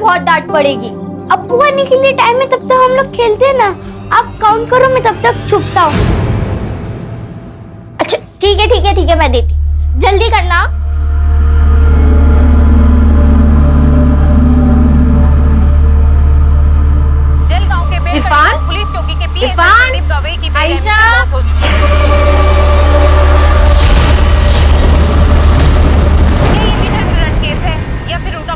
बहुत डांट पड़ेगी। अब्बू आने के लिए टाइम है, तब तक हम लोग खेलते हैं ना। आप काउंट करो, मैं तब तक छुपता हूँ। अच्छा ठीक है ठीक है ठीक है, मैं देती, जल्दी करना। जलगांव के इरफान, पुलिस चौकी के पीएसआई इरफान, संदीप गवई की आयशा, मौत हो चुकी है। ये हिट एंड रन केस है या फिर उनका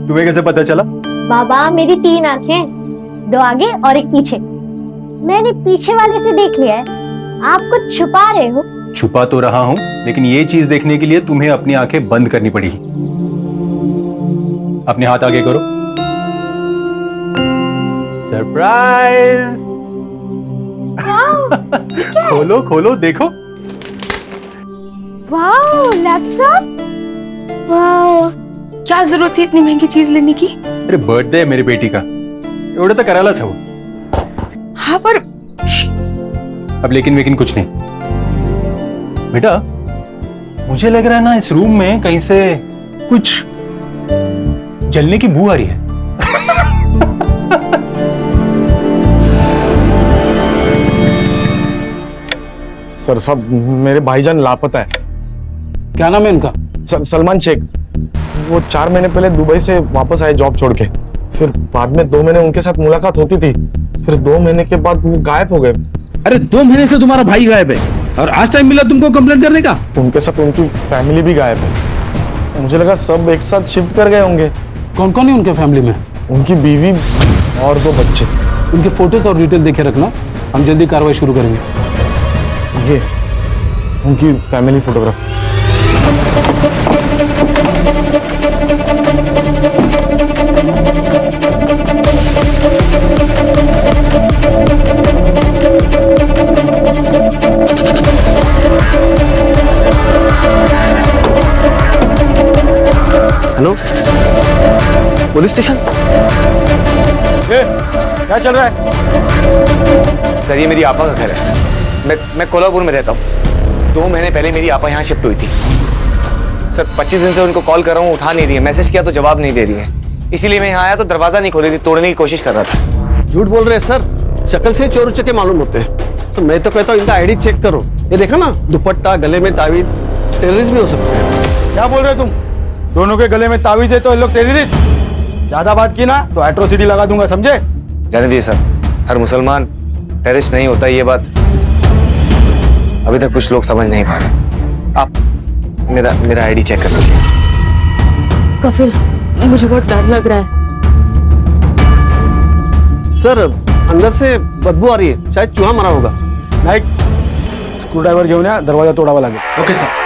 तुम्हें कैसे पता चला? बाबा मेरी 3 आंखें, 2 आगे और 1 पीछे। मैंने पीछे वाले से देख लिया है। आप कुछ छुपा रहे हो। छुपा तो रहा हूं, लेकिन ये चीज देखने के लिए तुम्हें अपनी आंखें बंद करनी पड़ी। अपने हाथ आगे करो। सरप्राइज! खोलो खोलो देखो। Wow, laptop. वाओ, क्या जरूरत थी इतनी महंगी चीज लेने की? अरे बर्थडे है मेरी बेटी का, एवढं तर करायलाच हवं। हाँ पर अब लेकिन कुछ नहीं बेटा, मुझे लग रहा है ना इस रूम में कहीं से कुछ जलने की बू आ रही है। सर साहब, मेरे भाईजान लापता है। क्या नाम है उनका? सलमान शेख। वो 4 महीने पहले दुबई से वापस आए जॉब छोड़ के। फिर बाद में 2 महीने उनके साथ मुलाकात होती थी, फिर 2 महीने के बाद वो गायब हो गए। अरे 2 महीने से तुम्हारा भाई गायब है और आज टाइम मिला तुमको कंप्लेंट करने का? उनके साथ उनकी फैमिली भी गायब है। मुझे लगा सब एक साथ शिफ्ट कर गए होंगे। कौन कौन है उनके फैमिली में? उनकी बीवी और 2 बच्चे। उनके फोटोज और डिटेल देखे रखना, हम जल्दी कार्रवाई शुरू करेंगे। ये उनकी family photograph. Hello, police station. क्या चल रहा है? सर ये मेरी आपा का घर है। मैं कोल्हापुर में रहता हूँ। 2 महीने पहले मेरी आपा यहाँ शिफ्ट हुई थी। सर 25 दिन से उनको कॉल कर रहा हूँ, उठा नहीं रही है। मैसेज किया तो जवाब नहीं दे रही है। इसीलिए मैं यहाँ आया तो दरवाजा नहीं खोली थी, तोड़ने की कोशिश कर रहा था। झूठ बोल रहे हैं सर, शक्ल से चोर उचक्के मालूम होते हैं। तो मैं तो कहता हूँ इनका आईडी चेक करो। ये देखा ना, दुपट्टा, गले में तावीज, टेररिस्ट भी हो सकते हैं। क्या बोल रहे हो तुम? दोनों के गले में तावीज है तो ये लोग टेररिस्ट। ज्यादा बात की ना तो एट्रोसिटी लगा दूंगा, समझे? जाने दीजिए सर, हर मुसलमान टेररिस्ट नहीं होता। ये बात अभी तक कुछ लोग समझ नहीं पा रहे। आप मेरा आईडी चेक कर लीजिए। कफिल, मुझे बहुत डर लग रहा है। सर अंदर से बदबू आ रही है, शायद चूहा मरा होगा। नाईक, स्क्रू ड्रायव्हर घेऊन या, दरवाजा तोडावा लागेल। Okay sir.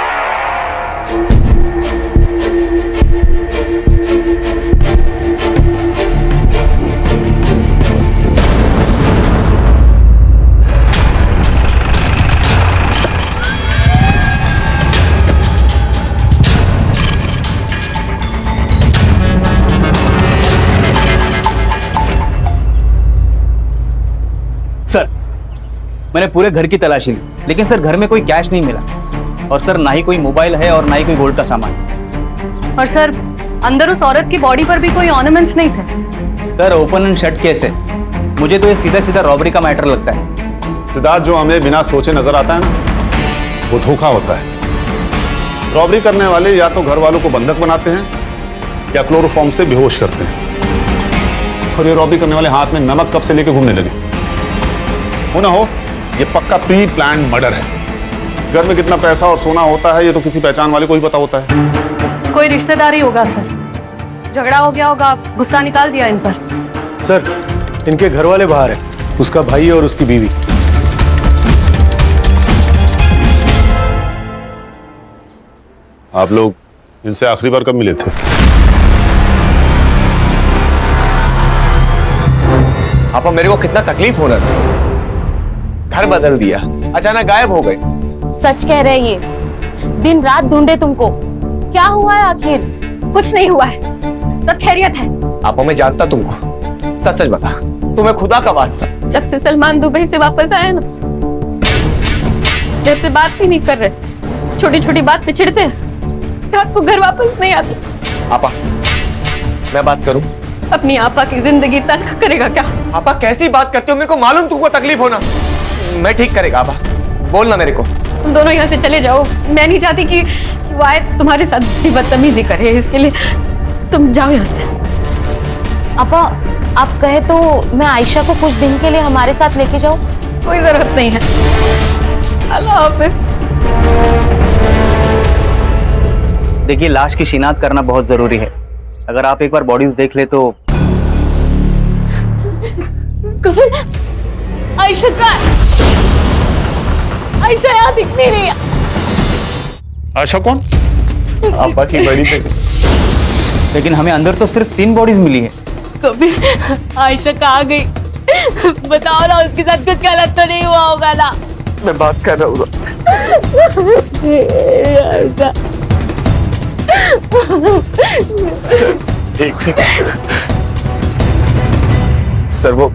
सर मैंने पूरे घर की तलाशी ली, लेकिन सर घर में कोई कैश नहीं मिला, और सर ना ही कोई मोबाइल है और ना ही कोई गोल्ड का सामान। और सर अंदर उस औरत की बॉडी पर भी कोई ऑर्नामेंट्स नहीं थे। Sir open and shut case है, मुझे तो ये सीधा सीधा रॉबरी का मैटर लगता है। सिद्धार्थ, जो हमें बिना सोचे नजर आता है ना, वो धोखा होता है। रॉबरी करने वाले या तो घर वालों को बंधक बनाते हैं या क्लोरोफॉर्म से बेहोश करते हैं। और ये रॉबरी करने वाले हाथ में नमक कब से लेके घूमने लगे। हो ना हो, ये पक्का प्री प्लान मर्डर है। घर में कितना पैसा और सोना होता है ये तो किसी पहचान वाले को ही पता होता है। कोई रिश्तेदारी होगा सर, झगड़ा हो गया होगा, गुस्सा निकाल दिया इन पर। सर इनके घर वाले बाहर है, उसका भाई और उसकी बीवी। आप लोग इनसे आखिरी बार कब मिले थे? आपा मेरे को कितना तकलीफ होना था, घर बदल दिया, अचानक गायब हो गए। सच कह रहे ये, दिन रात ढूंढे तुमको। क्या हुआ है आखिर? कुछ नहीं हुआ है, सब खैरियत है। आपा मैं जानता तुमको, सच सच बता, तुम्हें खुदा का वास्ता। जब से सलमान दुबई से वापस आया ना, देर से बात भी नहीं कर रहे, छोटी छोटी बात पे चिढ़ते हैं, रात को घर वापस नहीं आते। आपा मैं बात करूं? अपनी आपा की जिंदगी तल्ख करेगा क्या? आपा कैसी बात करते हो, मेरे को मालूम तुमको तकलीफ होना। मैं ठीक करेगा आपा, बोलना मेरे को। तुम दोनों यहाँ से चले जाओ, मैं नहीं चाहती कि वो आए तुम्हारे साथ भी बदतमीजी करे, इसके लिए तुम जाओ यहाँ से। अपा, आप कहे तो मैं आयशा को कुछ दिन के लिए हमारे साथ लेके जाऊं? कोई जरूरत नहीं है, अल्लाह हाफिज। देखिए, लाश की शिनाख्त करना बहुत जरूरी है। अगर आप एक बार बॉडीज देख ले तो। कफिल, आयशा का, आयशा यहाँ दिख नहीं रही है। आयशा कौन? आपा की बड़ी बेटी। लेकिन हमें अंदर तो सिर्फ 3 बॉडीज मिली है। कफिल, आयशा कहाँ गई? बताओ ना, उसके साथ कुछ गलत तो नहीं हुआ होगा ना? मैं बात कर रहा हूँ। एक सेकंड सर, वो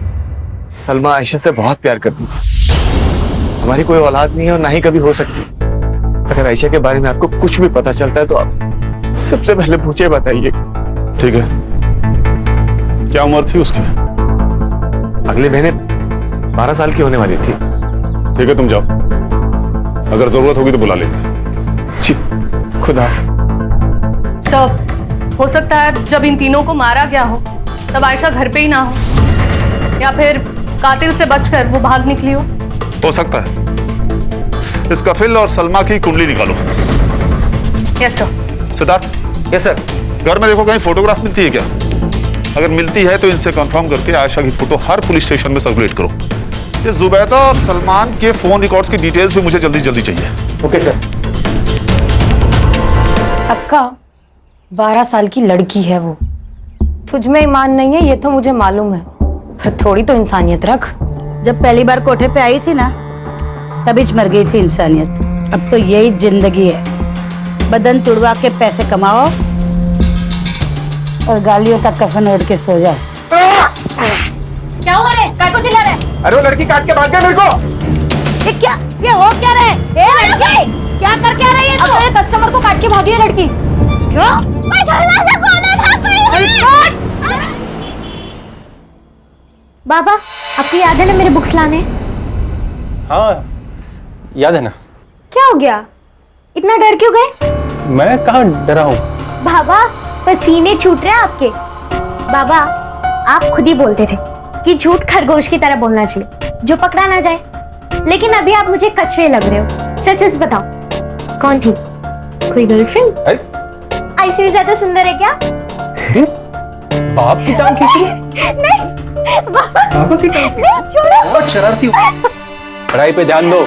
सलमा आयशा से बहुत प्यार करती थी। हमारी कोई औलाद नहीं है और ना ही कभी हो सकती। अगर आयशा के बारे में आपको कुछ भी पता चलता है तो आप सबसे पहले मुझे बताइए। ठीक है, क्या उम्र थी उसकी? अगले महीने 12 साल की होने वाली थी। ठीक है, तुम जाओ, अगर जरूरत होगी तो बुला लेंगे। जी, खुदा हाफिज। सर, हो सकता है जब इन तीनों को मारा गया हो तब आयशा घर पे ही ना हो, या फिर कातिल से बचकर वो भाग निकली हो सकता है। इस कफिल और सलमा की कुंडली निकालो। Yes sir. Siddharth. Yes sir. घर में देखो कहीं फोटोग्राफ मिलती है क्या? अगर मिलती है तो इनसे कंफर्म करके आयशा की फोटो हर पुलिस स्टेशन में सर्कुलेट करो। ये जुबैदा और सलमान के फोन रिकॉर्ड्स की डिटेल्स भी मुझे जल्दी जल्दी चाहिए। Okay sir. अक्का, 12 साल की लड़की है वो। तुझ में ईमान नहीं है ये तो मुझे मालूम है, पर थोड़ी तो इंसानियत रख। जब पहली बार कोठे पे आई थी ना, तभी मर गई थी इंसानियत। अब तो यही जिंदगी है, बदन तुड़वा के पैसे कमाओ और गालियों का कफन ओढ़ के सो जाओ। क्या हुआ रे? काय को चिल्ला रहे? अरे वो लड़की काट के भाग गया मेरे को। ये क्या, ये हो क्या रहे? ए लड़की, क्या करके आ रही है? अब तो ये कस्टमर को काट के भागी है लड़की। क्यों? मैं दरवाजा खोला था कोई। बाबा, आपको याद है ना मेरे बुक्स लाने? हाँ, याद है ना। क्या हो गया, इतना डर क्यों गए? मैं कहाँ डरा हूँ? बाबा, पसीने छूट रहे हैं आपके। बाबा, आप खुद ही बोलते थे कि झूठ खरगोश की तरह बोलना चाहिए जो पकड़ा ना जाए, लेकिन अभी आप मुझे कछुए लग रहे हो। सच सच बताओ, कौन थी? कोई गर्लफ्रेंड? ऐसे भी ज्यादा सुंदर है क्या? बाप की टांग खींची? नहीं बाबा, बाबा की टांग? नहीं, छोड़ो। बहुत शरारती हो। पढ़ाई पे ध्यान दो।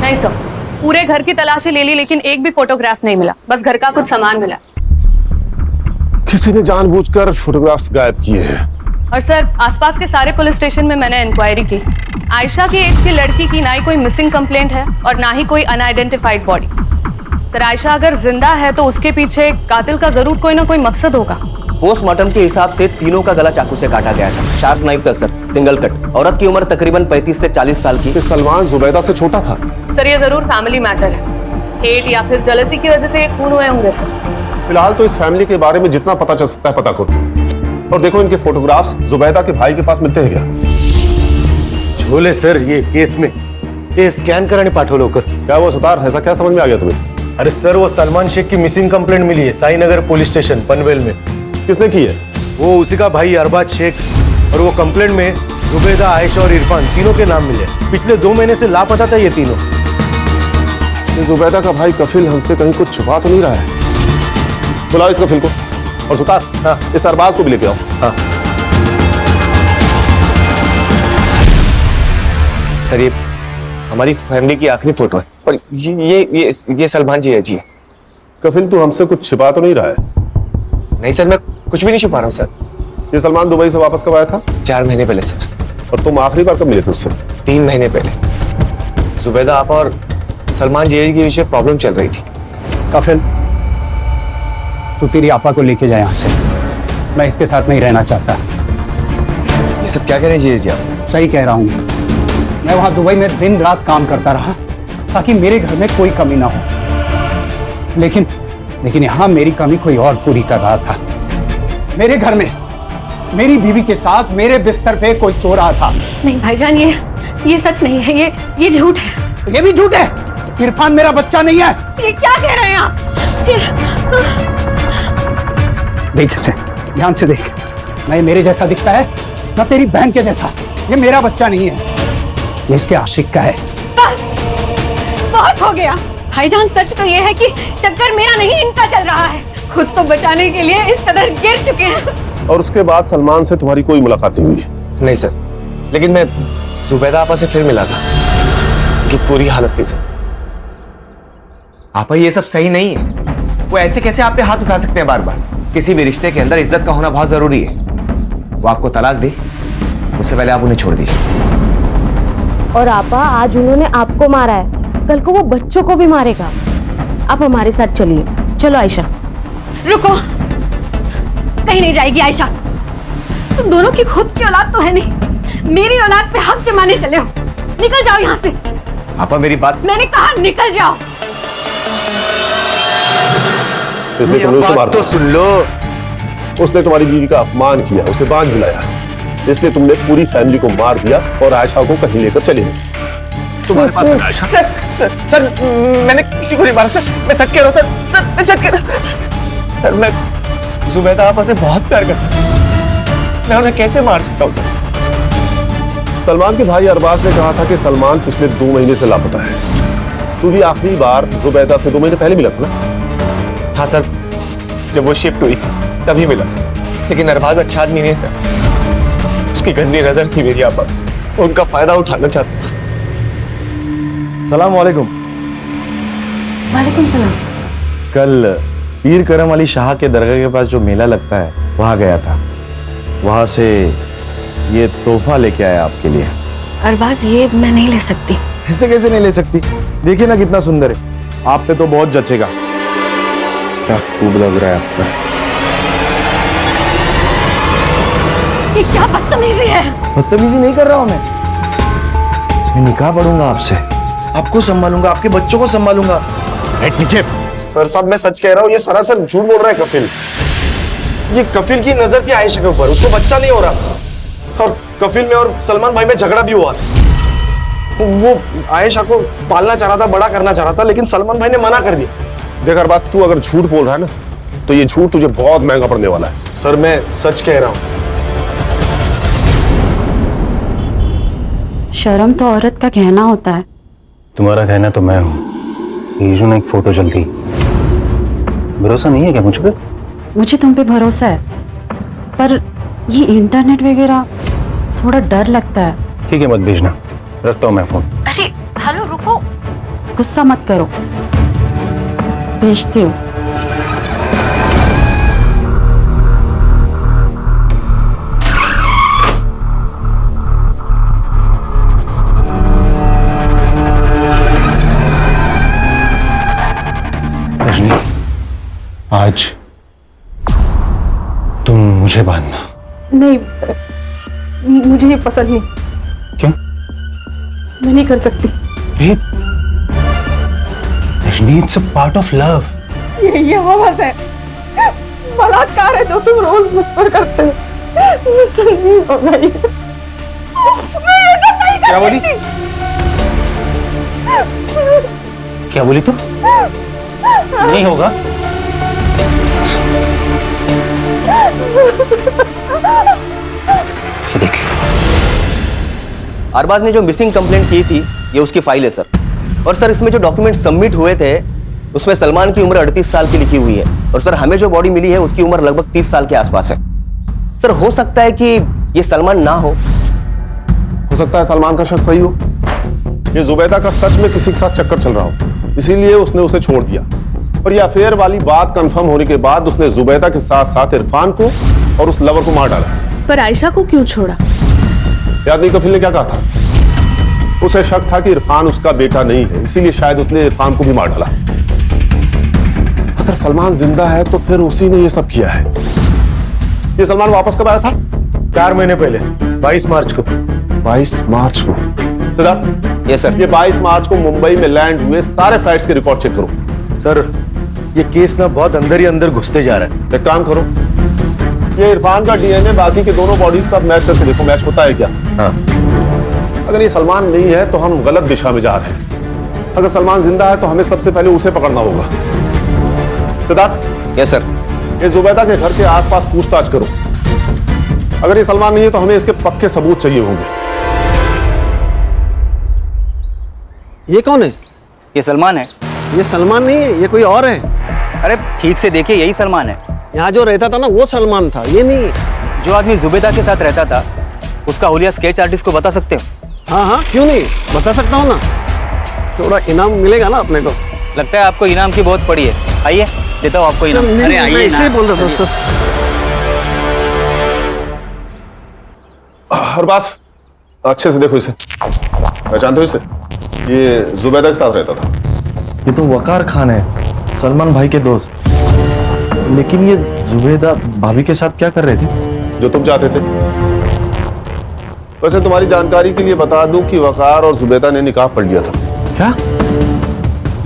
नहीं सर, पूरे घर की तलाशी ले ली लेकिन एक भी फोटोग्राफ नहीं मिला, बस घर का कुछ सामान मिला। किसी ने जानबूझकर फोटोग्राफ्स गायब किए हैं। और सर, आसपास के सारे पुलिस स्टेशन में मैंने इंक्वायरी की। आयशा की एज की लड़की की ना ही कोई मिसिंग कंप्लेंट है और ना ही कोई अनआइडेंटिफाइड बॉडी। सर, आयशा अगर जिंदा है तो उसके पीछे कातिल का जरूर कोई ना कोई मकसद होगा। पोस्टमार्टम के हिसाब से तीनों का गला चाकू से काटा गया था। शार्प नाइफ था सर, सिंगल कट। औरत की उम्र तकरीबन 35 से 40 साल की। सलमान जुबैदा से छोटा था। सर, ये जरूर फैमिली मैटर है। हेट या फिर जेलसी की वजह से ये खून हुए होंगे सर। फिलहाल तो इस फैमिली के बारे में जितना पता चल सकता है पता करो। और देखो, इनके फोटोग्राफ्स जुबैदा के भाई के पास मिलते हैं क्या? झोले सर, ये केस में ये स्कॅन कराने पाठवलं लवकर। क्या वो सुतार, ऐसा क्या समझ में आ गया तुम्हें? अरे सर, वो सलमान शेख की मिसिंग कंप्लेंट मिली है साईनगर पुलिस स्टेशन पनवेल में। किसने की है? वो उसी का भाई अरबाज शेख, और वो कंप्लेंट में जुबैदा, आयशा और इरफान तीनों के नाम मिले। पिछले 2 महीने से लापता था ये तीनों। ये जुबैदा का भाई कफिल हमसे कहीं कुछ छुपा तो नहीं रहा है? बुलाओ इस कफिल को, और सुतार, हाँ, इस अरबाज को भी लेके आओ। हाँ सर, ये हमारी फैमिली की आखिरी फोटो है और ये सलमान जी है जी। कफिल, तू हमसे कुछ छिपा तो नहीं रहा है? नहीं सर, मैं कुछ भी नहीं छुपा रहा हूँ सर। ये सलमान दुबई से वापस कब आया था? 4 महीने पहले सर। और तुम आखिरी बार कब मिले थे उससे? 3 महीने पहले। जुबैदा आपा और सलमान जी के बीच में प्रॉब्लम चल रही थी। कफिल, तू तेरी आपा को लेके जाए यहाँ से। मैं इसके साथ नहीं रहना चाहता। ये सब क्या कह रहे हैं जी आप? सही कह रहा हूँ। मैं वहाँ दुबई में दिन रात काम करता रहा ताकि मेरे घर में कोई कमी ना हो, लेकिन यहाँ मेरी कमी कोई और पूरी कर रहा था। मेरे घर में मेरी बीवी के साथ मेरे बिस्तर पे कोई सो रहा था। नहीं भाईजान, ये सच नहीं है, ये झूठ है। ये भी झूठ है। इरफान मेरा बच्चा नहीं है। ये क्या कह रहे हैं आप? देख इसे, ध्यान से देख। ना ये मेरे जैसा दिखता है, ना तेरी बहन के जैसा। ये मेरा बच्चा नहीं है, ये इसके आशिक का है। बस, बहुत हो गया भाईजान। सच तो ये है कि चक्कर मेरा नहीं, इनका चल रहा है। खुद को बचाने के लिए इस कदर गिर चुके हैं। और उसके बाद सलमान से तुम्हारी कोई मुलाकात नहीं हुई? नहीं सर, लेकिन मैं जुबैदा आपा से फिर मिला था। कि पूरी हालत थी सर। आपा ये सब सही नहीं है। वो ऐसे कैसे आप पे हाथ उठा सकते हैं बार बार? किसी भी रिश्ते के अंदर इज्जत का होना बहुत जरूरी है। वो आपको तलाक दे, उससे पहले आप उन्हें छोड़ दीजिए। और आपा, आज उन्होंने आपको मारा है, कल को वो बच्चों को भी मारेगा। आप हमारे साथ चलिए। चलो आयशा। रुको, कहीं नहीं जाएगी आयशा। तुम दोनों की खुद की औलाद तो है नहीं, मेरी औलाद पे हक जमाने चले हो। निकल जाओ यहाँ से। आपा मेरी बात, मैंने कहा निकल जाओ। इसलिए तुमने उसे मारा। तो सुन लो। उसने तुम्हारी बीवी का अपमान किया, उसे बांझ बुलाया, इसलिए तुमने पूरी फैमिली को मार दिया और आयशा को कहीं लेकर चले गए। तुम्हारे पास है आयशा? सर, मैंने किसी को नहीं मारा सर। मैं सच कह रहा हूँ सर, मैं सच कह रहा हूँ सर। मैं जुबैदा आपा से बहुत प्यार करता हूँ। मैं उन्हें कैसे मार सकता हूँ सर? सलमान के भाई अरबाज ने कहा था कि सलमान पिछले 2 महीने से लापता है। तू भी आखिरी बार जुबैदा से 2 महीने पहले मिला था ना? हाँ सर, जब वो शिफ्ट हुई थी तभी मिला था। लेकिन अरबाज अच्छा आदमी नहीं सर। उसकी गंदी नजर थी मेरी आपा, उनका फायदा उठाना चाहता था। सलाम वालेकुम। वालेकुम सलाम। कल पीर करम अली शाह के दरगाह के पास जो मेला लगता है, वहां गया था। वहां से ये तोहफा लेके आया आपके लिए। अरबाज, ये मैं नहीं ले सकती। ऐसे कैसे नहीं ले सकती? देखिए ना कितना सुंदर है। आप पे तो बहुत जचेगा। क्या खूब लग रहा है आप पर। ये क्या बदतमीजी है? बदतमीजी नहीं कर रहा हूं मैं निकाह पढ़ूंगा आपसे। आपको संभालूंगा, आपके बच्चों को संभालूंगा। नीचे। सर साहब, मैं सच कह रहा हूँ, ये सरासर झूठ बोल रहा है कफिल। ये कफिल की नजर थी आयशा के ऊपर, उसको बच्चा नहीं हो रहा था। और कफिल में और सलमान भाई में झगड़ा भी हुआ था। वो आयशा को पालना चाह रहा था, बड़ा करना चाह रहा था, लेकिन सलमान भाई ने मना कर दिया। देख अरबाज, तू अगर झूठ बोल रहा है ना, तो ये झूठ तुझे बहुत महंगा पड़ने वाला है। सर, मैं सच कह रहा हूँ। शर्म तो औरत का कहना होता है। तुम्हारा कहना तो मैं हूँ। ईशू ने एक फोटो जल्दी। भरोसा नहीं है क्या मुझ पे? मुझे तुम पे भरोसा है, पर ये इंटरनेट वगैरह थोड़ा डर लगता है। ठीक है, मत भेजना। रखता हूँ मैं फोन। अरे हेलो, रुको। गुस्सा मत करो, भेजती हूँ। रजनी, आज तुम मुझे बांधना। नहीं, मुझे ये पसंद नहीं। क्यों? मैं नहीं कर सकती। Rajni, it's a part of love. ये हवस है, बलात्कार है जो तुम रोज मुझ पर करते हो। मुझसे नहीं होगा ये। मैं ये सब नहीं कर क्या बोली? क्या बोली तुम? नहीं होगा। देख, अरबाज ने जो मिसिंग कंप्लेंट की थी, ये उसकी फाइल है सर। और सर, इसमें जो डॉक्यूमेंट सबमिट हुए थे, उसमें सलमान की उम्र 38 साल की लिखी हुई है। और सर, हमें जो बॉडी मिली है उसकी उम्र लगभग 30 साल के आसपास है। सर, हो सकता है कि ये सलमान ना हो सकता है सलमान का शक सही हो। ये जुबैदा का सच में किसी के साथ चक्कर चल रहा हो, इसीलिए उसने उसे छोड़ दिया। और ये अफेयर वाली बात कंफर्म होने के बाद उसने जुबैदा के साथ साथ इरफान को और उस लवर को मार डाला। पर आयशा को क्यों छोड़ा? याद नहीं कफिल ने क्या कहा था? उसे शक था कि इरफान उसका बेटा नहीं है, इसीलिए शायद उसने इरफान को भी मार डाला। अगर सलमान जिंदा है तो फिर उसी ने ये सब किया है। ये सलमान वापस कब आया था? 4 महीने पहले, 22 मार्च को। 22 मार्च को। Siddharth, yes sir. ये 22 मार्च को मुंबई में लैंड हुए सारे फ्लाइट्स के रिकॉर्ड चेक करो। सर, ये केस ना बहुत अंदर ही अंदर घुसते जा रहा है। एक काम करो, ये इरफान का डीएनए बाकी के दोनों बॉडीज के साथ मैच करके देखो, मैच होता है क्या? हाँ। अगर ये सलमान नहीं है तो हम गलत दिशा में जा रहे हैं। अगर सलमान जिंदा है तो हमें सबसे पहले उसे पकड़ना होगा। सिद्धार्थ। Yes sir. ये जुबैदा के घर के आसपास पूछताछ करो। अगर ये सलमान नहीं है तो हमें इसके पक्के सबूत चाहिए होंगे। ये कौन है? ये सलमान है। ये सलमान नहीं है, ये कोई और है। अरे ठीक से देखिए, यही सलमान है। यहाँ जो रहता था ना वो सलमान था, ये नहीं है। जो आदमी जुबैदा के साथ रहता था उसका हुलिया स्केच आर्टिस्ट को बता सकते हो? हाँ हाँ, क्यों नहीं, बता सकता हूँ ना। थोड़ा इनाम मिलेगा ना अपने को। लगता है आपको इनाम की बहुत पड़ी है। आइए देता हूँ आपको इनाम। अरे आइए, ऐसे ही बोल रहा था सर। हर बात अच्छे से देखो इसे, पहचानते हो इसे? ये जुबैदा के साथ रहता था। ये तो वकार खान है, सलमान भाई के दोस्त। लेकिन ये जुबैदा भाभी के साथ क्या कर रहे थे? जो तुम चाहते थे। वैसे तुम्हारी जानकारी के लिए बता दूं कि वकार और जुबैदा ने निकाह पढ़ लिया था। क्या?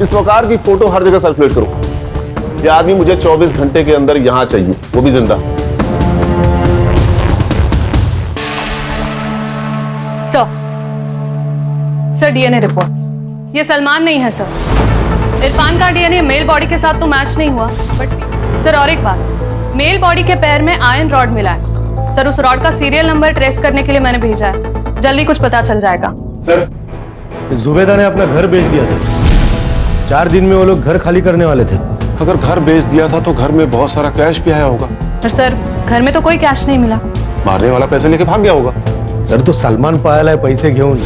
इस वकार की फोटो हर जगह सर्कुलेट करो। ये आदमी मुझे 24 घंटे के अंदर यहां चाहिए, वो भी जिंदा। Sir, DNA report. ये सलमान नहीं है सर। इरफान का डीएनए मेल बॉडी के साथ तो मैच नहीं हुआ, बट सर और एक बात, मेल बॉडी के पैर में आयरन रॉड मिला है। सर, उस रॉड का सीरियल नंबर ट्रेस करने के लिए मैंने भेजा है, जल्दी कुछ पता चल जाएगा। सर, जुबैदा ने अपना घर बेच दिया था। 4 दिन में वो लोग घर खाली करने वाले थे। अगर घर बेच दिया था तो घर में बहुत सारा कैश भी आया होगा। पर सर, घर में तो कोई कैश नहीं मिला। मारने वाला पैसे लेके भाग गया होगा। सर, तो सलमान पायल है पैसे घेऊन,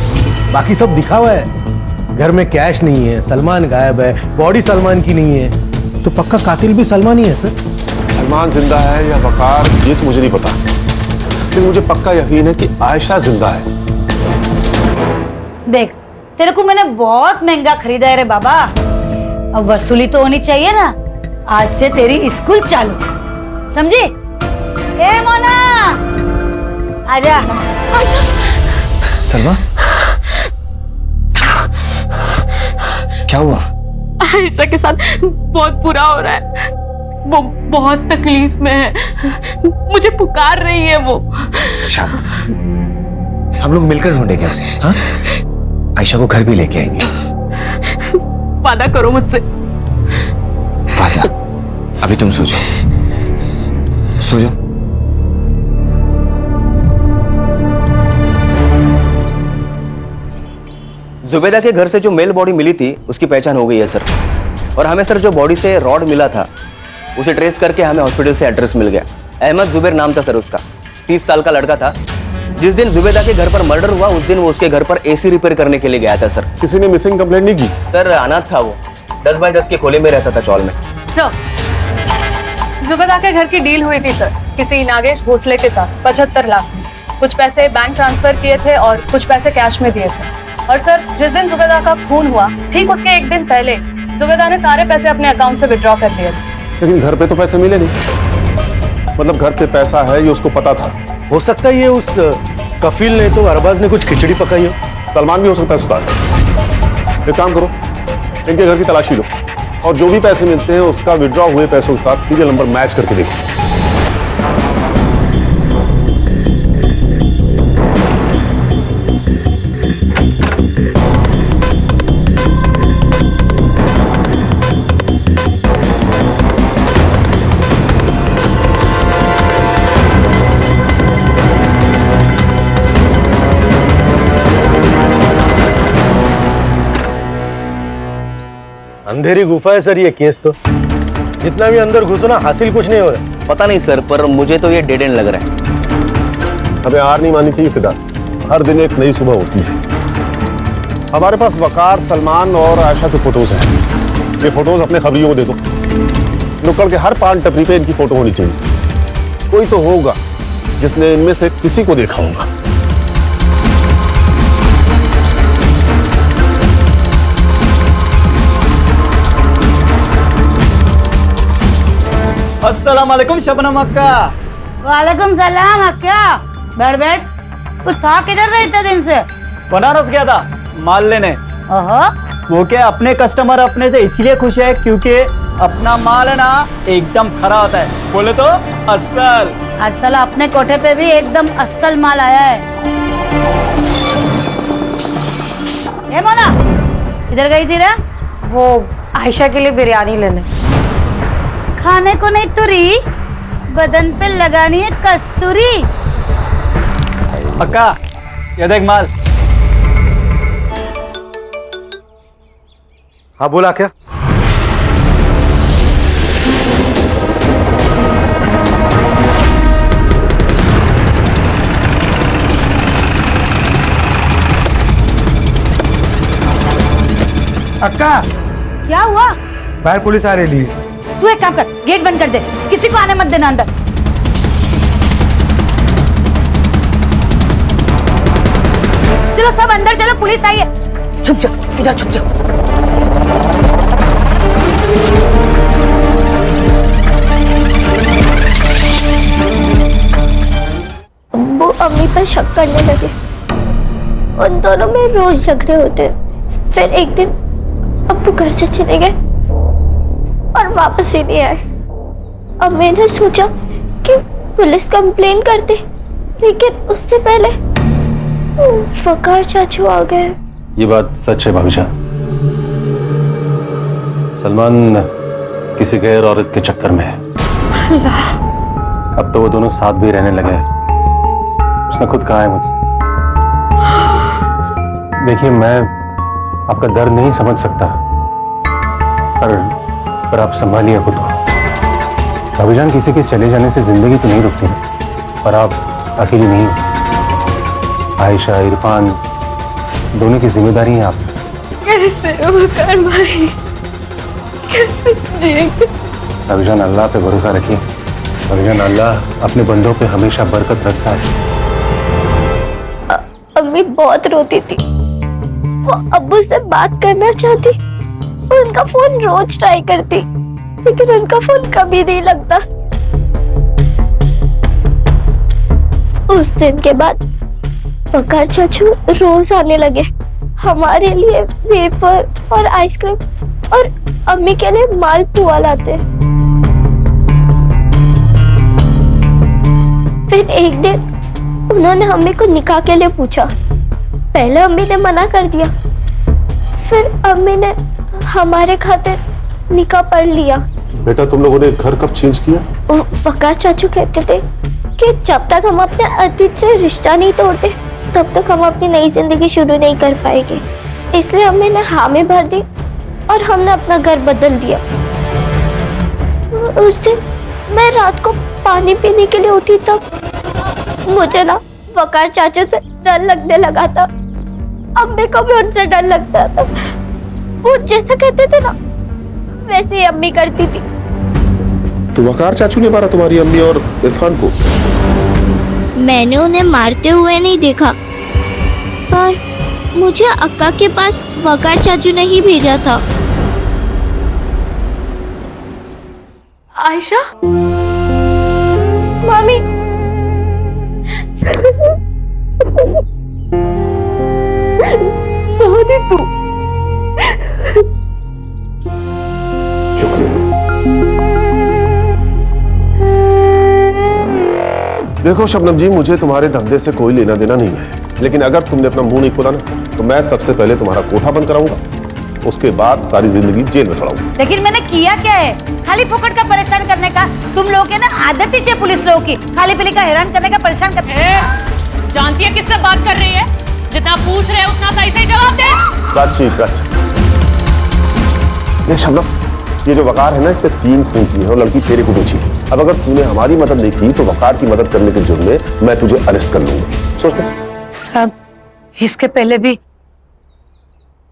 बाकी सब दिखा हुआ है। घर में कैश नहीं है, सलमान गायब है, बॉडी सलमान की नहीं है, तो पक्का कातिल भी सलमान ही है सर। सलमान जिंदा है या वकार, ये तो मुझे नहीं पता, लेकिन मुझे पक्का यकीन है कि आयशा जिंदा है। देख, तेरे को मैंने बहुत महंगा खरीदा है रे बाबा, अब वसूली तो होनी चाहिए ना। आज से तेरी स्कूल चालू, समझी? ए मोना, आजा। सलमा, क्या हुआ? आयशा के साथ बहुत बुरा हो रहा है, वो बहुत तकलीफ में है, मुझे पुकार रही है वो। हम लोग मिलकर ढूंढेंगे उसे। हाँ? आयशा को घर भी लेके आएंगे। वादा करो मुझसे। वादा? अभी तुम सो जाओ, सो जाओ। जुबैदा के घर से जो मेल बॉडी मिली थी उसकी पहचान हो गई है सर। और हमें सर जो बॉडी से रॉड मिला था उसे ट्रेस करके हमें हॉस्पिटल से एड्रेस मिल गया। अहमद जुबैर नाम था सर उसका, 30 साल का लड़का था। जिस दिन जुबैदा के घर पर मर्डर हुआ उस दिन वो उसके घर पर एसी रिपेयर करने के लिए गया था सर। किसी ने मिसिंग कंप्लेंट नहीं की? सर, अनाथ था वो, 10 बाय 10 के खोले में रहता था चौल में। सर, जुबैदा के घर की डील हुई थी सर किसी नागेश भोसले के साथ 75 लाख। कुछ पैसे बैंक ट्रांसफर किए थे और कुछ पैसे कैश में दिए थे। और सर, जिस दिन जुबैदा का खून हुआ ठीक उसके एक दिन पहले जुबैदा ने सारे पैसे अपने अकाउंट से विड्रॉ कर दिए थे। लेकिन घर पे तो पैसे मिले नहीं। मतलब घर पे पैसा है ये उसको पता था। हो सकता है ये उस कफील ने तो अरबाज ने कुछ खिचड़ी पकाई हो। सलमान भी हो सकता है सुधार। एक काम करो, इनके घर की तलाशी लो और जो भी पैसे मिलते हैं उसका विड्रॉ हुए पैसों के साथ सीरियल नंबर मैच करके देखो। अंधेरी गुफा है सर ये केस तो, जितना भी अंदर घुसो ना हासिल कुछ नहीं हो रहा। पता नहीं सर, पर मुझे तो ये डेड एंड लग रहा है। हमें हार नहीं माननी चाहिए सिद्धार्थ, हर दिन एक नई सुबह होती है। हमारे पास वकार, सलमान और आयशा के फोटोज हैं। ये फोटोज अपने खबरियों को दे दो। नुक्कड़ के हर पान टपरी पे इनकी फोटो होनी चाहिए। कोई तो होगा जिसने इनमें से किसी को देखा होगा। अस्सलाम वालेकुम शबनम अक्का। वालेकुम सलाम अक्का। बैठ बैठ। तू था किधर रहे इतने दिन से? बनारस गया था माल लेने। ओहो। वो क्या अपने कस्टमर अपने से इसलिए खुश है क्योंकि अपना माल है ना एकदम खरा होता है। बोले तो अस्सल। अस्सल अपने कोठे पे भी एकदम अस्सल माल आया है। ए मोना, इधर गई थी रे? वो आयशा के लिए बिरयानी लेने। खाने को नहीं तुरी, बदन पे लगानी है कस्तूरी। अक्का ये देख माल। हाँ बोला क्या? अक्का क्या हुआ? बाहर पुलिस आ रही है। तू एक काम कर, गेट बंद कर दे, किसी को आने मत देना अंदर। चलो सब अंदर चलो, पुलिस आई है। छुप जाओ, इधर छुप जाओ। अब्बू अम्मी पर शक करने लगे। उन दोनों में रोज झगड़े होते। फिर एक दिन अब्बू घर से चले गए और वापस ही नहीं आए। अब मैंने सोचा कि पुलिस कंप्लेन करते, लेकिन उससे पहले वकार चाचू आ गए। ये बात सच है भाभी जान। सलमान किसी गैर औरत के चक्कर में है। अल्लाह। अब तो वो दोनों साथ भी रहने लगे हैं। उसने खुद कहा है मुझसे। देखिए मैं आपका दर्द नहीं समझ सकता, पर आप संभालिए खुद को। भाभी जान, किसी के चले जाने से जिंदगी तो नहीं रुकती, पर आप अकेली नहीं हो। आयशा, इरफान दोनों की जिम्मेदारी है आप। कैसे वकार भाई, कैसे जिएंगे? भाभी जान अल्लाह पे भरोसा रखिए। भाभी जान अल्लाह अपने बंदों पे हमेशा बरकत रखता है। अम्मी बहुत रोती थी। वो अब्बू से बात करना चाहती और उनका फोन रोज ट्राई करती, लेकिन उनका फोन कभी नहीं लगता। उस दिन के बाद वकार चाचू रोज आने लगे। हमारे लिए वेफर और आइसक्रीम और अम्मी के लिए मालपुआ लाते। फिर एक दिन उन्होंने अम्मी को निकाह के लिए पूछा। पहले अम्मी ने मना कर दिया, फिर अम्मी ने हमारे खातिर निकाह पढ़ लिया। बेटा तुम लोगों ने घर कब चेंज किया? वकार चाचू कहते थे कि जब तक हम अपने अतीत से रिश्ता नहीं तोड़ते तब तक हम अपनी नई जिंदगी शुरू नहीं कर पाएंगे। इसलिए अम्मी ने हामी भर दी और हमने अपना घर बदल दिया। उस दिन मैं रात को पानी पीने के लिए उठी तब मुझे ना वकार चाचू से डर लगने लगा था। अम्मी को भी उनसे डर लगता था। वो जैसा कहते थे ना वैसे ही अम्मी करती थी। तो वकार चाचू ने मारा तुम्हारी अम्मी और इरफान को? मैंने उन्हें मारते हुए नहीं देखा, पर मुझे अक्का के पास वकार चाचू ने ही भेजा था। आयशा, मम्मी कौन है तू? देखो शबनम जी, मुझे तुम्हारे धंधे से कोई लेना देना नहीं है, लेकिन अगर तुमने अपना मुंह नहीं खोला ना तो मैं सबसे पहले तुम्हारा कोठा बंद कराऊंगा, उसके बाद सारी जिंदगी जेल में सड़ाऊंगा। लेकिन मैंने किया क्या है? खाली फोकट का परेशान करने का। तुम लोगों के ना आदत ही है पुलिस लोगों की, खाली पीली का हैरान करने का, परेशान करने। जानती है किससे बात कर रही है? जितना पूछ रहे उतना सही सही जवाब दे। देख शबनम, ये जो वकार है ना इसने 3 खून किए हैं और लड़की तेरे को बेची। अब अगर तूने हमारी मदद नहीं की तो वकार की मदद करने के जुर्म में मैं तुझे अरेस्ट कर लूंगा। सोच ले। साहब, इसके पहले भी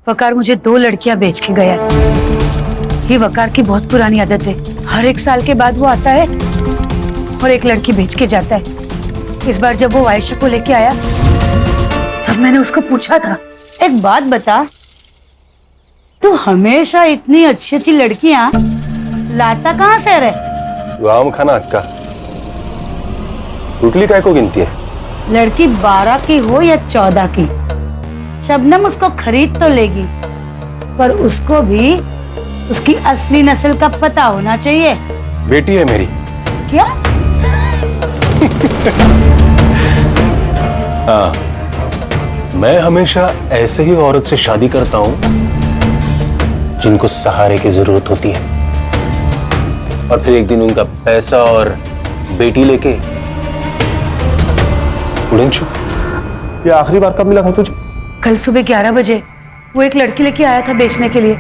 वकार मुझे 2 लड़कियां बेच के गया। ये वकार की बहुत पुरानी आदत है। हर 1 साल के बाद वो आता है और एक लड़की भेज के जाता है। इस बार जब वो आयशा को लेके आया तब मैंने उसको पूछा था, एक बात बता, तू हमेशा इतनी अच्छी अच्छी लड़कियां लाता कहाँ से रे? गाँव खाना अक्का, टुटली काय को गिनती है? लड़की 12 की हो या 14 की, शबनम उसको खरीद तो लेगी, पर उसको भी उसकी असली नस्ल का पता होना चाहिए। बेटी है मेरी। क्या? हाँ, मैं हमेशा ऐसे ही औरत से शादी करता हूं जिनको सहारे की जरूरत होती है, और फिर एक दिन उनका पैसा और बेटी लेके उड़न छू। ये आखिरी बार कब मिला था तुझे? कल सुबह 11 बजे वो एक लड़की लेके आया था बेचने के लिए।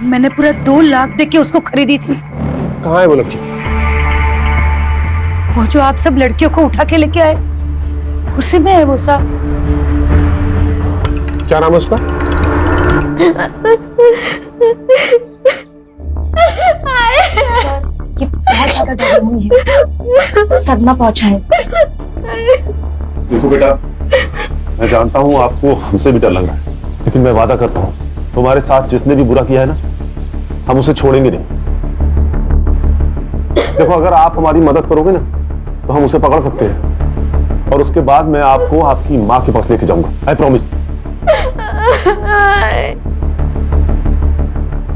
मैंने पूरा 2 लाख दे के उसको खरीदी थी। कहाँ है वो लड़की? वो जो आप सब लड़कियों को उठा के लेके आए, उसी में है वो सब। क्या नाम है उसका? ये बहुत ज्यादा डर हुई है, सदमा पहुंचा है इसको। देखो बेटा, मैं जानता हूँ आपको हमसे भी डर लग रहा है, लेकिन मैं वादा करता हूँ तुम्हारे साथ जिसने भी बुरा किया है ना, हम उसे छोड़ेंगे नहीं। देखो, अगर आप हमारी मदद करोगे ना तो हम उसे पकड़ सकते हैं, और उसके बाद मैं आपको आपकी माँ के पास लेके जाऊंगा। I promise.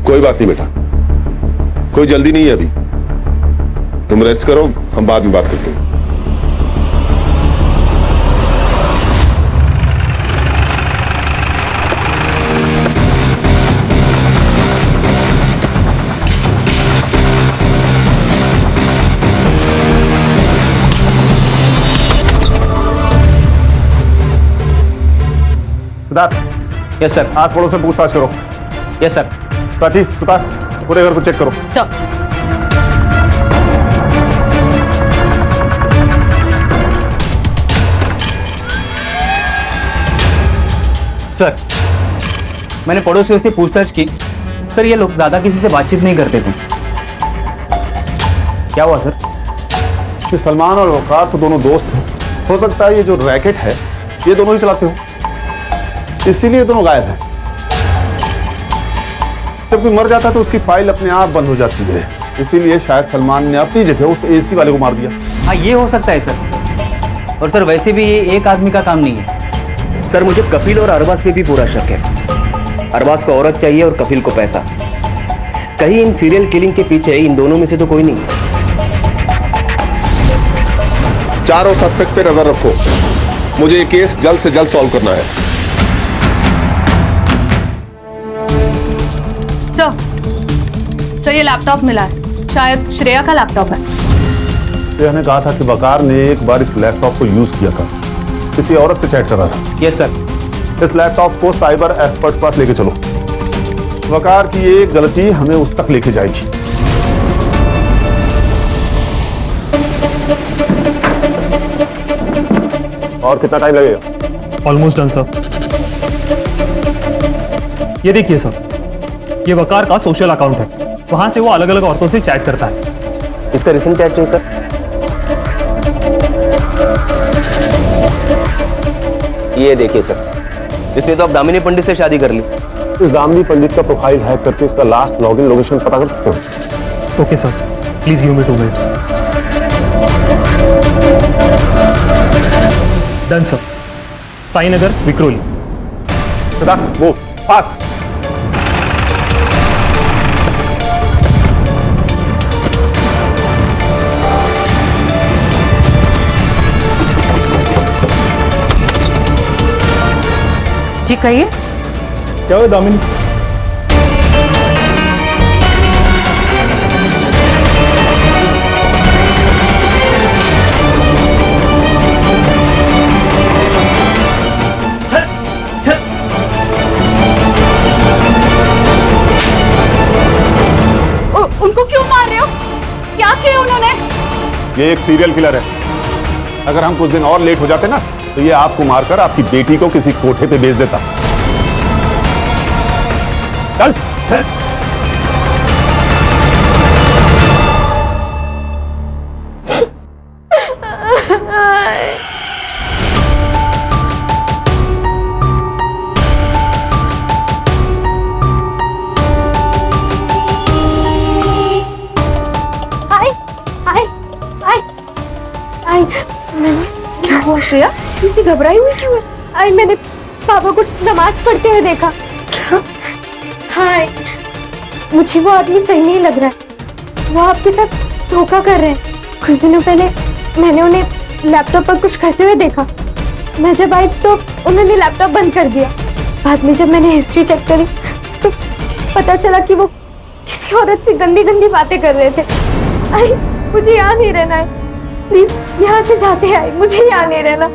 कोई बात नहीं बेटा, कोई जल्दी नहीं है अभी, तुम रेस्ट करो, हम बाद में बात करते हैं। Yes sir. आस पड़ोस से पूछताछ करो। Yes sir. प्राची, सुतार, पूरे घर को चेक करो। सर। सर, मैंने पड़ोसियों से पूछताछ की। सर, ये लोग ज्यादा किसी से बातचीत नहीं करते थे। क्या हुआ सर? ये सलमान और वकार तो दोनों दोस्त हैं। हो सकता है ये जो रैकेट है ये दोनों ही चलाते हो, इसीलिए दोनों गायब हैं। जब कोई मर जाता है तो उसकी फाइल अपने आप बंद हो जाती है, इसीलिए शायद सलमान ने अपनी जगह उस एसी वाले को मार दिया। हाँ, ये हो सकता है सर। और सर, वैसे भी ये एक आदमी का काम नहीं है। सर, मुझे कफिल और अरबाज पे भी पूरा शक है। अरबाज को औरत चाहिए और कफिल को पैसा। कहीं इन सीरियल किलिंग के पीछे इन दोनों में से तो कोई नहीं है। चारों सस्पेक्ट पे नजर रखो, मुझे ये केस जल्द से जल्द सॉल्व करना है। सर, ये लैपटॉप मिला है, शायद श्रेया का लैपटॉप है। श्रेया ने कहा था कि वकार ने एक बार इस लैपटॉप को यूज किया था, किसी औरत से चैट कर रहा था। Yes sir. इस लैपटॉप को साइबर एक्सपर्ट के पास लेके चलो। वकार की ये गलती हमें उस तक लेके जाएगी। और कितना टाइम लगेगा? Almost done sir. ये देखिए सर, ये वकार का सोशल अकाउंट है, वहां से वो अलग अलग औरतों से चैट करता है। इसका रिसेंट चैट चेक कर। ये देखिए सर, इसने तो अब दामिनी पंडित से शादी कर ली। इस दामिनी पंडित का प्रोफाइल हैक करके इसका लास्ट लॉगिन लोकेशन पता कर सकते हो। Okay sir, please give me 2 minutes. Done sir. Sai Nagar, Vikhroli. वो फास्ट। जी कहिए। क्या हुआ दामिनी? उनको क्यों मार रहे हो? क्या किया उन्होंने? ये एक सीरियल किलर है। अगर हम कुछ दिन और लेट हो जाते ना तो ये आपको मारकर आपकी बेटी को किसी कोठे पे बेच देता। चल, चल। आई मैंने क्या हुआ श्रेया, इतनी घबराई हुई क्यों है? आई मैंने पापा को नमाज पढ़ते हुए देखा। क्या? हाँ, मुझे वो आदमी सही नहीं लग रहा है। वो आपके साथ धोखा कर रहे हैं। कुछ दिनों पहले मैंने उन्हें लैपटॉप पर कुछ करते हुए देखा। मैं जब आई तो उन्होंने लैपटॉप बंद कर दिया। बाद में जब मैंने हिस्ट्री चेक करी तो पता चला कि वो किसी औरत से गंदी गंदी बातें कर रहे थे। आई मुझे यहाँ नहीं रहना है, प्लीज यहाँ से जाते हैं। मुझे यहाँ नहीं रहना।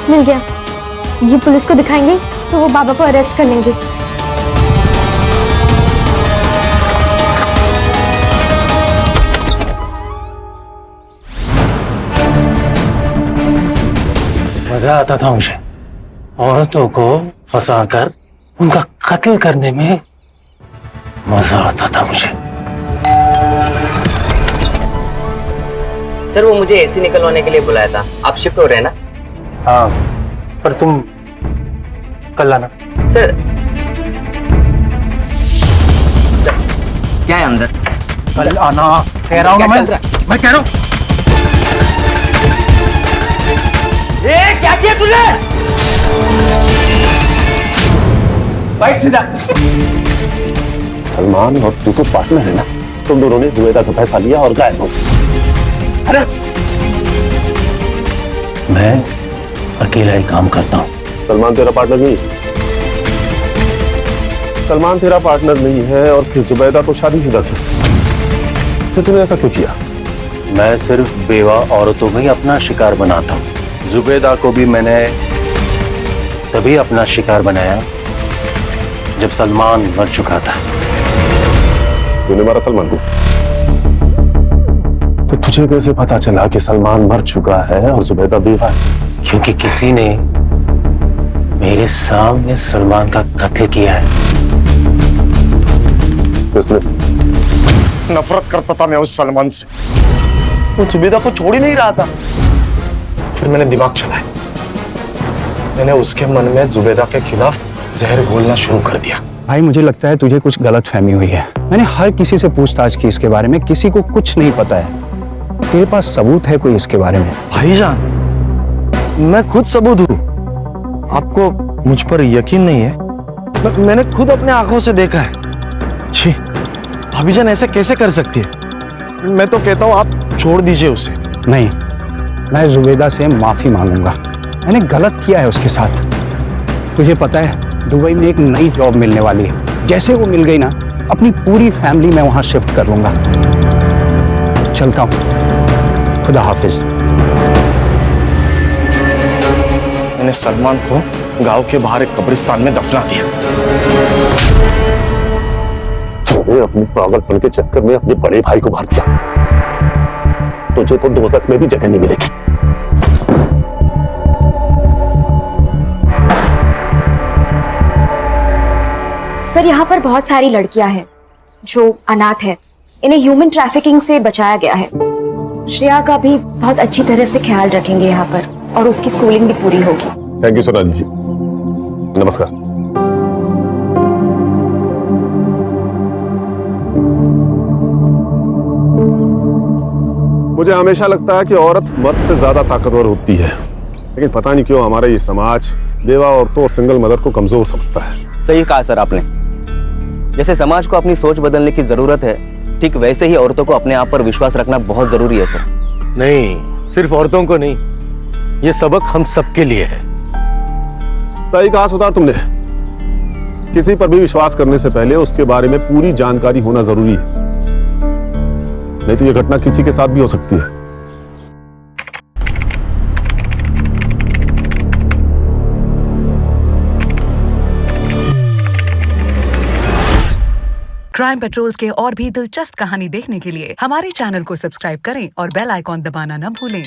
मिल गया। ये पुलिस को दिखाएंगे तो वो बाबा को अरेस्ट कर लेंगे। मजा आता था मुझे औरतों को फंसाकर उनका कत्ल करने में। मजा आता था मुझे। सर वो मुझे एसी निकलवाने के लिए बुलाया था। आप शिफ्ट हो रहे हैं ना? हाँ, पर तुम कल आना। सर क्या है अंदर? कल आना कह रहा हूँ ना मैं कह रहा हूँ। क्या किया तूने? बैठ सीधा। सलमान और तू तो पार्टनर है ना, तुम दोनों ने जुबैदा का पैसा लिया और गायब हो। अरे मैं अकेला ही काम करता हूँ। सलमान तेरा पार्टनर नहीं। सलमान तेरा पार्टनर नहीं है और फिर जुबैदा तो शादीशुदा थी, फिर तूने ऐसा क्यों किया? मैं सिर्फ बेवा औरतों में ही अपना शिकार बनाता हूँ। जुबैदा को भी मैंने तभी अपना शिकार बनाया जब सलमान मर चुका था। तूने मारा सलमान को? तो तुझे कैसे पता चला कि सलमान मर चुका है और जुबैदा बेवा है? क्योंकि किसी ने मेरे सामने सलमान का कत्ल किया है। किसने? नफरत करता था मैं उस सलमान से। वो जुबैदा को छोड़ ही नहीं रहा था। फिर मैंने दिमाग चलाया। मैंने उसके मन में जुबैदा के खिलाफ जहर घोलना शुरू कर दिया। भाई मुझे लगता है तुझे कुछ गलत फहमी हुई है। मैंने हर किसी से पूछताछ की इसके बारे में, किसी को कुछ नहीं पता है। तेरे पास सबूत है कोई इसके बारे में? भाईजान, मैं खुद सबूत हूँ। आपको मुझ पर यकीन नहीं है? मैंने खुद अपने आंखों से देखा है। छी, भाभीजान ऐसे कैसे कर सकती है? मैं तो कहता हूँ आप छोड़ दीजिए उसे। नहीं, मैं जुबैदा से माफी मांगूंगा। मैंने गलत किया है उसके साथ। तुझे पता है दुबई में एक नई जॉब मिलने वाली है। जैसे वो मिल गई ना, अपनी पूरी फैमिली मैं वहां शिफ्ट कर लूंगा। चलता हूं, खुदा हाफिज। मैंने सलमान को गांव के बाहर एक कब्रिस्तान में दफना दिया। तूने अपने पागलपन के चक्कर में अपने बड़े भाई को मार दिया। तुझे तो दोज़ख में भी जगह नहीं मिलेगी। सर, यहाँ पर बहुत सारी लड़कियां हैं जो अनाथ है। इन्हें ह्यूमन ट्रैफिकिंग से बचाया गया है। श्रेया का भी बहुत अच्छी तरह से ख्याल रखेंगे यहाँ पर, और उसकी स्कूलिंग भी पूरी होगी। थैंक यू सोनाली जी। नमस्कार। मुझे हमेशा लगता है कि औरत मर्द से ज्यादा ताकतवर होती है, लेकिन पता नहीं क्यों हमारा ये समाज बेवा औरतों और सिंगल मदर को कमजोर समझता है। सही कहा सर आपने। जैसे समाज को अपनी सोच बदलने की जरूरत है, ठीक वैसे ही औरतों को अपने आप पर विश्वास रखना बहुत जरूरी है सर। नहीं, सिर्फ औरतों को नहीं, ये सबक हम सबके लिए है। सही कहा सुधार तुमने। किसी पर भी विश्वास करने से पहले उसके बारे में पूरी जानकारी होना जरूरी है, नहीं तो यह घटना किसी के साथ भी हो सकती है। क्राइम पेट्रोल्स के और भी दिलचस्प कहानी देखने के लिए हमारे चैनल को सब्सक्राइब करें और बेल आइकॉन दबाना न भूलें।